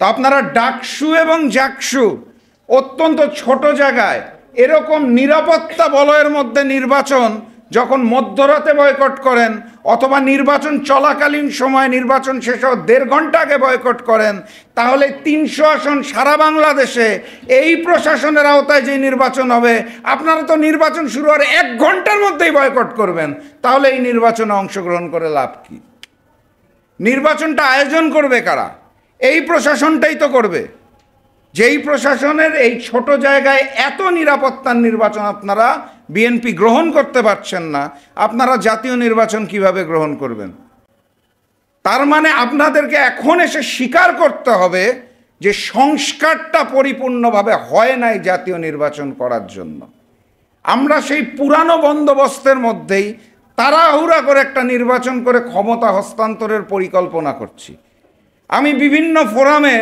তো আপনারা ডাকসু এবং জাকসু অত্যন্ত ছোট জায়গায় এরকম নিরাপত্তা বলয়ের মধ্যে নির্বাচন যখন মধ্যরাতে বয়কট করেন অথবা নির্বাচন চলাকালীন সময় নির্বাচন শেষ হওয়ার 1.5 ঘন্টা আগে বয়কট করেন, তাহলে 300 আসন সারা বাংলাদেশে এই প্রশাসনের আওতায় যে নির্বাচন হবে, আপনারা তো নির্বাচন শুরু হওয়ার 1 ঘন্টার মধ্যেই বয়কট করবেন। তাহলে এই নির্বাচনে অংশগ্রহণ করে লাভ কি? নির্বাচনটা আয়োজন করবে কারা? এই প্রশাসনটাই তো করবে। যেই প্রশাসনের এই ছোট জায়গায় এত নিরাপত্তার নির্বাচন আপনারা বিএনপি গ্রহণ করতে পারছেন না, আপনারা জাতীয় নির্বাচন কিভাবে গ্রহণ করবেন? তার মানে আপনাদেরকে এখন এসে স্বীকার করতে হবে যে সংস্কারটা পরিপূর্ণভাবে হয় নাই জাতীয় নির্বাচন করার জন্য। আমরা সেই পুরানো বন্দোবস্তের মধ্যেই তাড়াহুড়া করে একটা নির্বাচন করে ক্ষমতা হস্তান্তরের পরিকল্পনা করছি। আমি বিভিন্ন ফোরামে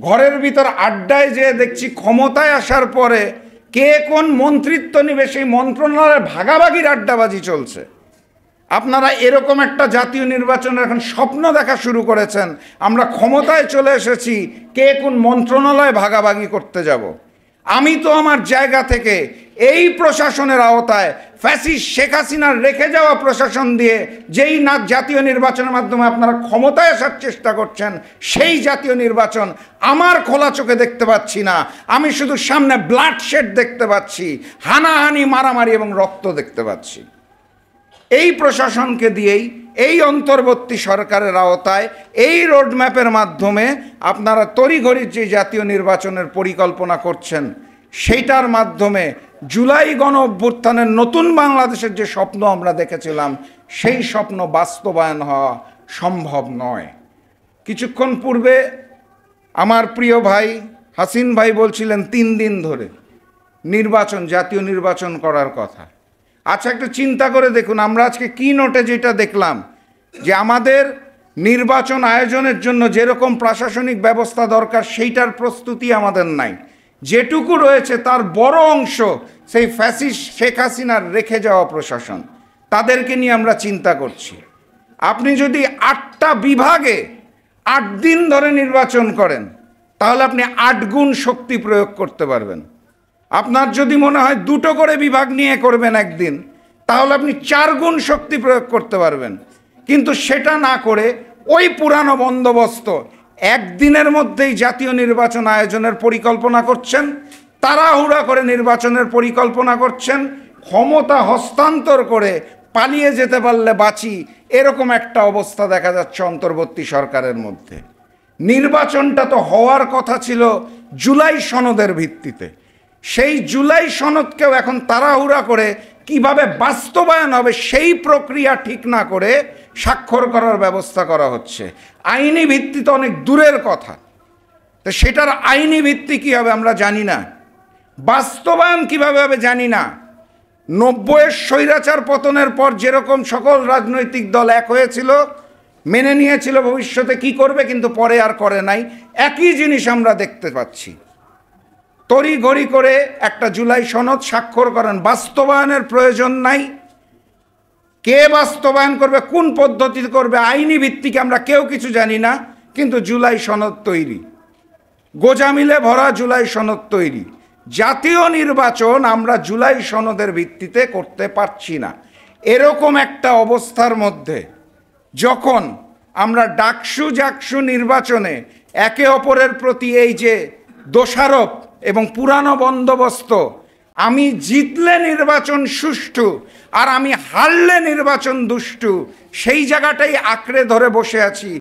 ঘরের ভিতর আড্ডায় যেয়ে দেখছি ক্ষমতায় আসার পরে কে কোন মন্ত্রিত্ব নিবে সেই মন্ত্রণালয়ের ভাগাভাগির আড্ডাবাজি চলছে। আপনারা এরকম একটা জাতীয় নির্বাচনের এখন স্বপ্ন দেখা শুরু করেছেন, আমরা ক্ষমতায় চলে এসেছি, কে কোন মন্ত্রণালয় ভাগাভাগি করতে যাব। আমি তো আমার জায়গা থেকে এই প্রশাসনের আওতায় ফ্যাসিস্ট শেখ হাসিনার রেখে যাওয়া প্রশাসন দিয়ে যেই না জাতীয় নির্বাচনের মাধ্যমে আপনারা ক্ষমতায় আসার চেষ্টা করছেন, সেই জাতীয় নির্বাচন আমার খোলা চোখে দেখতে পাচ্ছি না। আমি শুধু সামনে ব্লাডশেড দেখতে পাচ্ছি, হানাহানি, মারামারি এবং রক্ত দেখতে পাচ্ছি। এই প্রশাসনকে দিয়েই এই অন্তর্বর্তী সরকারের আওতায় এই রোডম্যাপের মাধ্যমে আপনারা তড়িঘড়ির যে জাতীয় নির্বাচনের পরিকল্পনা করছেন, সেইটার মাধ্যমে জুলাই গণ অভ্যুত্থানের নতুন বাংলাদেশের যে স্বপ্ন আমরা দেখেছিলাম, সেই স্বপ্ন বাস্তবায়ন হওয়া সম্ভব নয়। কিছুক্ষণ পূর্বে আমার প্রিয় ভাই হাসিন ভাই বলছিলেন 3 দিন ধরে নির্বাচন, জাতীয় নির্বাচন করার কথা। আচ্ছা, একটু চিন্তা করে দেখুন, আমরা আজকে কি নোটে যেটা দেখলাম যে আমাদের নির্বাচন আয়োজনের জন্য যেরকম প্রশাসনিক ব্যবস্থা দরকার সেইটার প্রস্তুতি আমাদের নাই। যেটুকু রয়েছে তার বড় অংশ সেই ফ্যাসিস্ট শেখ হাসিনার রেখে যাওয়া প্রশাসন, তাদেরকে নিয়ে আমরা চিন্তা করছি। আপনি যদি 8টা বিভাগে 8 দিন ধরে নির্বাচন করেন, তাহলে আপনি 8 গুণ শক্তি প্রয়োগ করতে পারবেন। আপনার যদি মনে হয় 2টো করে বিভাগ নিয়ে করবেন একদিন, তাহলে আপনি 4 গুণ শক্তি প্রয়োগ করতে পারবেন। কিন্তু সেটা না করে ওই পুরানো বন্দোবস্ত একদিনের মধ্যেই জাতীয় নির্বাচন আয়োজনের পরিকল্পনা করছেন, তাড়াহুড়া করে নির্বাচনের পরিকল্পনা করছেন, ক্ষমতা হস্তান্তর করে পালিয়ে যেতে পারলে বাঁচি, এরকম একটা অবস্থা দেখা যাচ্ছে অন্তর্বর্তী সরকারের মধ্যে। নির্বাচনটা তো হওয়ার কথা ছিল জুলাই সনদের ভিত্তিতে, সেই জুলাই সনদকেও এখন তাড়াহুড়া করে কিভাবে বাস্তবায়ন হবে সেই প্রক্রিয়া ঠিক না করে স্বাক্ষর করার ব্যবস্থা করা হচ্ছে। আইনি ভিত্তি তো অনেক দূরের কথা, তো সেটার আইনি ভিত্তি কী হবে আমরা জানি না, বাস্তবায়ন কীভাবে হবে জানি না। 90-এর স্বৈরাচার পতনের পর যেরকম সকল রাজনৈতিক দল এক হয়েছিল, মেনে নিয়েছিল ভবিষ্যতে কি করবে, কিন্তু পরে আর করে নাই, একই জিনিস আমরা দেখতে পাচ্ছি। তড়িঘড়ি করে একটা জুলাই সনদ স্বাক্ষর করেন, বাস্তবায়নের প্রয়োজন নাই। কে বাস্তবায়ন করবে, কোন পদ্ধতিতে করবে, আইনি ভিত্তিকে আমরা কেউ কিছু জানি না, কিন্তু জুলাই সনদ তৈরি, গোজামিলে ভরা জুলাই সনদ তৈরি। জাতীয় নির্বাচন আমরা জুলাই সনদের ভিত্তিতে করতে পারছি না। এরকম একটা অবস্থার মধ্যে যখন আমরা ডাকসু জাকসু নির্বাচনে একে অপরের প্রতি এই যে দোষারোপ এবং পুরানো বন্দোবস্ত, আমি জিতলে নির্বাচন সুষ্ঠু আর আমি হারলে নির্বাচন দুষ্টু, সেই জায়গাটাই আঁকড়ে ধরে বসে আছি।